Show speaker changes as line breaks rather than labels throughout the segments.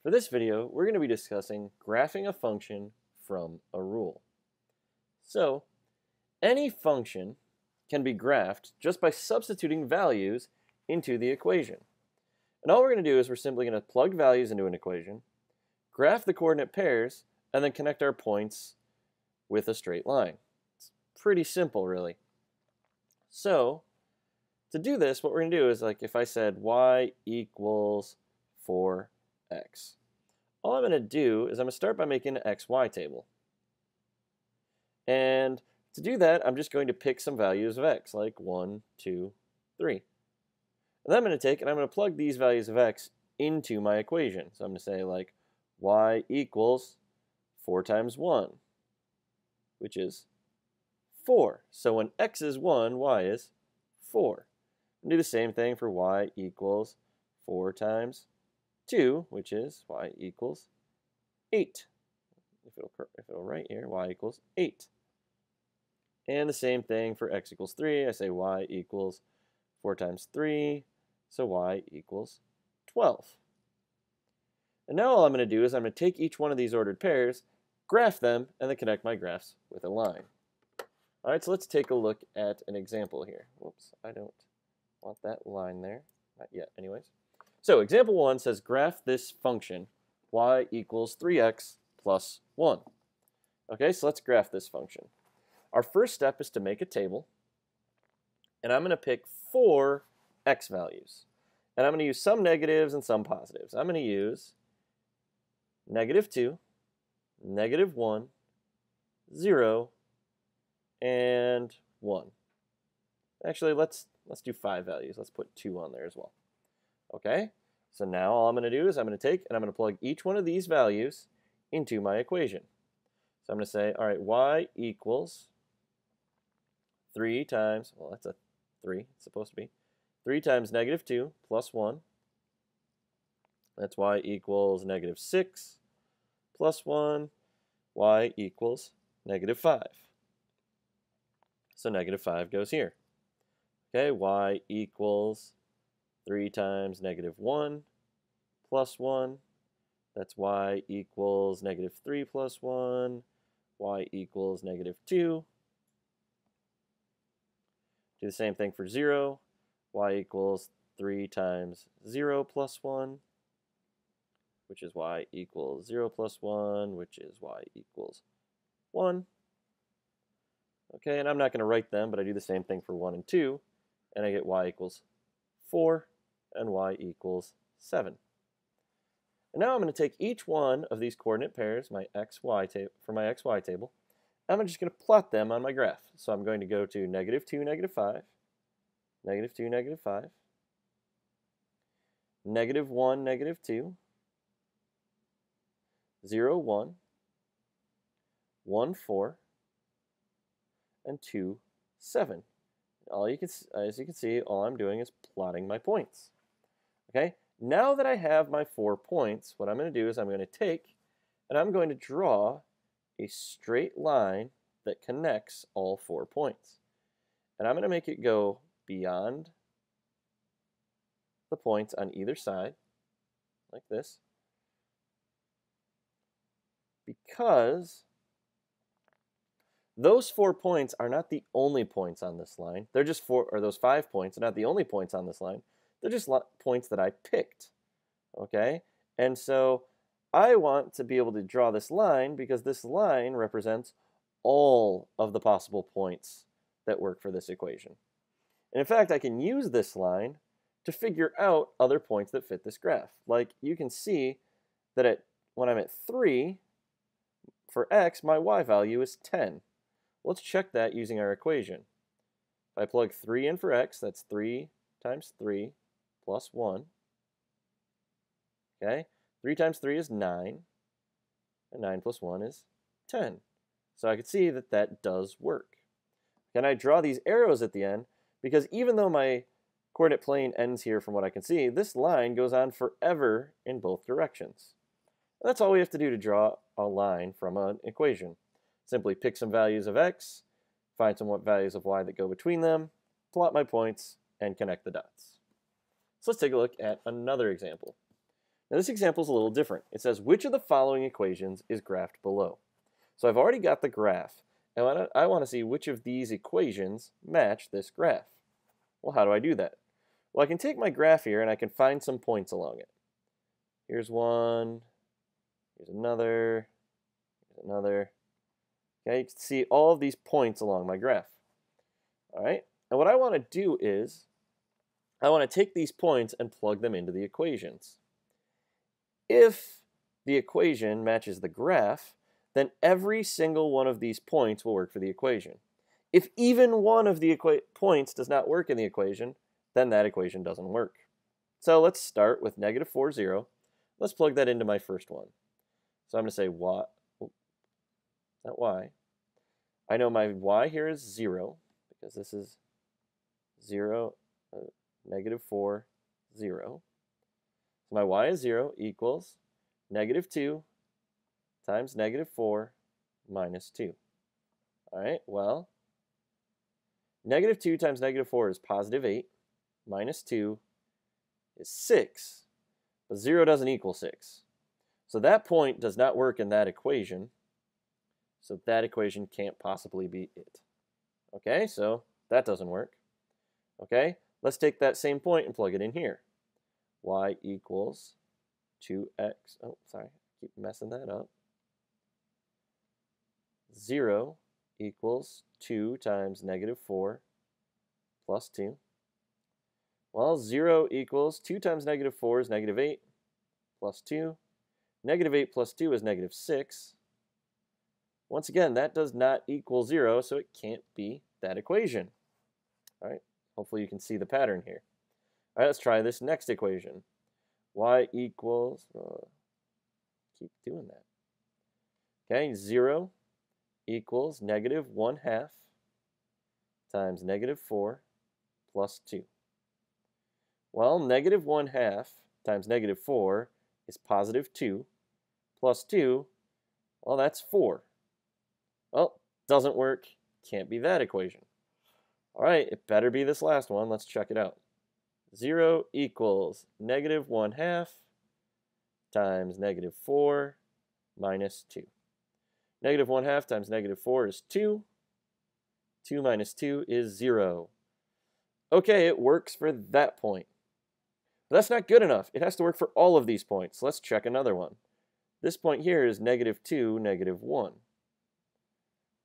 For this video, we're going to be discussing graphing a function from a rule. So, any function can be graphed just by substituting values into the equation. And all we're going to do is we're simply going to plug values into an equation, graph the coordinate pairs, and then connect our points with a straight line. It's pretty simple, really. So, to do this, what we're going to do is, like if I said y equals 4x, all I'm going to do is I'm going to start by making an xy table. And to do that, I'm just going to pick some values of x, like 1, 2, 3. And then I'm going to take and I'm going to plug these values of x into my equation. So I'm going to say like y equals 4 times 1, which is 4. So when x is 1, y is 4. And do the same thing for y equals 4 times 2, which is y equals 8. If it'll write here, y equals 8. And the same thing for x equals 3. I say y equals 4 times 3, so y equals 12. And now all I'm going to do is I'm going to take each one of these ordered pairs, graph them, and then connect my graphs with a line. All right, so let's take a look at an example here. Whoops, I don't want that line there. Not yet, anyways. So example 1 says graph this function y equals 3x plus 1. Okay, so let's graph this function. Our first step is to make a table, and I'm going to pick 4 x values. And I'm going to use some negatives and some positives. I'm going to use -2, -1, 0, and 1. Actually, let's do 5 values. Let's put 2 on there as well. Okay, so now all I'm going to do is I'm going to take and I'm going to plug each one of these values into my equation. So I'm going to say, all right, y equals 3 times, well, that's a 3, it's supposed to be, 3 times -2 plus 1. That's y equals -6 plus 1. Y equals -5. So -5 goes here. Okay, y equals 3 times -1 plus 1. That's y equals -3 plus 1. Y equals -2. Do the same thing for 0. Y equals 3 times 0 plus 1, which is y equals 0 plus 1, which is y equals 1. Okay, and I'm not going to write them, but I do the same thing for 1 and 2, and I get y equals 4 and y equals 7. And now I'm going to take each one of these coordinate pairs, my xy for my xy table, and I'm just going to plot them on my graph. So I'm going to go to -2, -5, -2, -5, -1, -2, 0, 1, 1, 4, and 2, 7. As you can see, all I'm doing is plotting my points. Okay, now that I have my 4 points, what I'm going to do is I'm going to take and I'm going to draw a straight line that connects all 4 points. And I'm going to make it go beyond the points on either side, like this, because those 4 points are not the only points on this line. They're just those 5 points are not the only points on this line. They're just points that I picked. Okay? And so I want to be able to draw this line because this line represents all of the possible points that work for this equation. And in fact, I can use this line to figure out other points that fit this graph. Like you can see that when I'm at 3, for x, my y value is 10. Let's check that using our equation. If I plug 3 in for x, that's 3 times 3 plus 1. Okay, 3 times 3 is 9, and 9 plus 1 is 10. So I can see that that does work. Can I draw these arrows at the end? Because even though my coordinate plane ends here from what I can see, this line goes on forever in both directions. And that's all we have to do to draw a line from an equation. Simply pick some values of x, find some values of y that go between them, plot my points, and connect the dots. So let's take a look at another example. Now this example is a little different. It says, which of the following equations is graphed below? So I've already got the graph, and I want to see which of these equations match this graph. Well, how do I do that? Well, I can take my graph here and I can find some points along it. Here's one, here's another, here's another. Okay, you can see all of these points along my graph. All right, and what I want to do is I want to take these points and plug them into the equations. If the equation matches the graph, then every single one of these points will work for the equation. If even one of the points does not work in the equation, then that equation doesn't work. So let's start with negative 4, 0. Let's plug that into my first one. So I'm going to say y, not y. I know my y here is 0, because this is 0, negative 4, 0. So my y is 0 equals negative 2 times negative 4 minus 2. All right, well, negative 2 times negative 4 is positive 8, minus 2 is 6, but 0 doesn't equal 6. So that point does not work in that equation, so that equation can't possibly be it. Okay, so that doesn't work. Okay, let's take that same point and plug it in here. Y equals 2x, oh, sorry, keep messing that up. 0 equals 2 times negative 4 plus 2. Well, 0 equals 2 times negative 4 is negative 8 plus 2. Negative 8 plus 2 is negative 6. Once again, that does not equal 0, so it can't be that equation. All right, hopefully you can see the pattern here. All right, let's try this next equation. Y equals, keep doing that. Okay, 0 equals negative 1/2 times negative 4 plus 2. Well, negative 1/2 times negative 4 is positive 2 plus 2, well, that's 4. Well, doesn't work, can't be that equation. All right, it better be this last one. Let's check it out. 0 equals negative 1/2 times negative 4 minus 2. Negative 1/2 times negative 4 is 2. 2 minus 2 is 0. Okay, it works for that point. But that's not good enough. It has to work for all of these points. Let's check another one. This point here is negative 2, negative 1.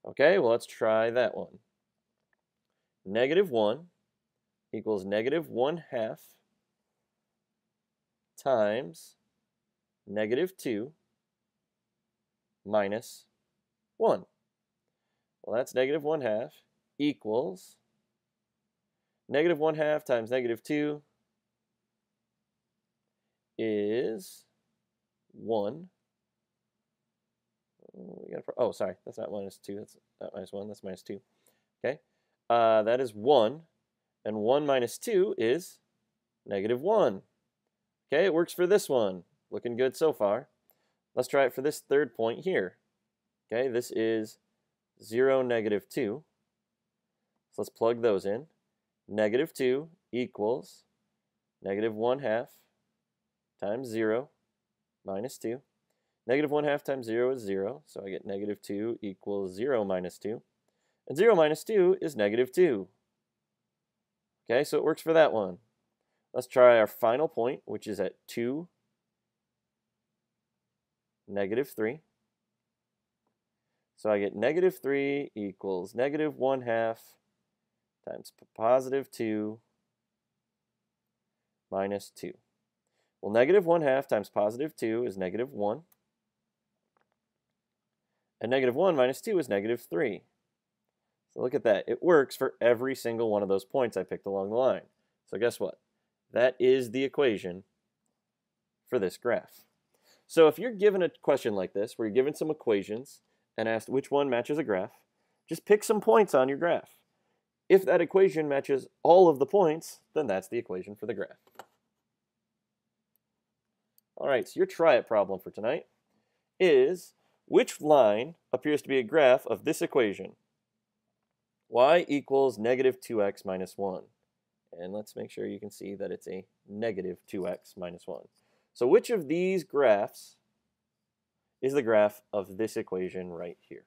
Okay, well, let's try that one. Negative 1 equals negative 1/2 times negative 2 minus 1. Well, that's negative 1/2 equals negative 1/2 times negative 2 is 1. Oh, sorry, that's not minus 2. That's not minus 1. That's minus 2. Okay, that is 1. And 1 minus 2 is negative 1. Okay, it works for this one. Looking good so far. Let's try it for this third point here. Okay, this is 0, negative 2. So let's plug those in. Negative 2 equals negative 1/2 times 0 minus 2. Negative 1/2 times 0 is 0, so I get negative 2 equals 0 minus 2. And 0 minus 2 is negative 2. Okay, so it works for that one. Let's try our final point, which is at 2, negative 3. So I get negative 3 equals negative 1/2 times positive 2 minus 2. Well, negative 1/2 times positive 2 is negative 1. And negative 1 minus 2 is negative 3. So look at that. It works for every single one of those points I picked along the line. So guess what? That is the equation for this graph. So if you're given a question like this, where you're given some equations and asked which one matches a graph, just pick some points on your graph. If that equation matches all of the points, then that's the equation for the graph. All right, so your try it problem for tonight is, which line appears to be a graph of this equation? Y equals negative 2x minus 1. And let's make sure you can see that it's a negative 2x minus 1. So which of these graphs is the graph of this equation right here?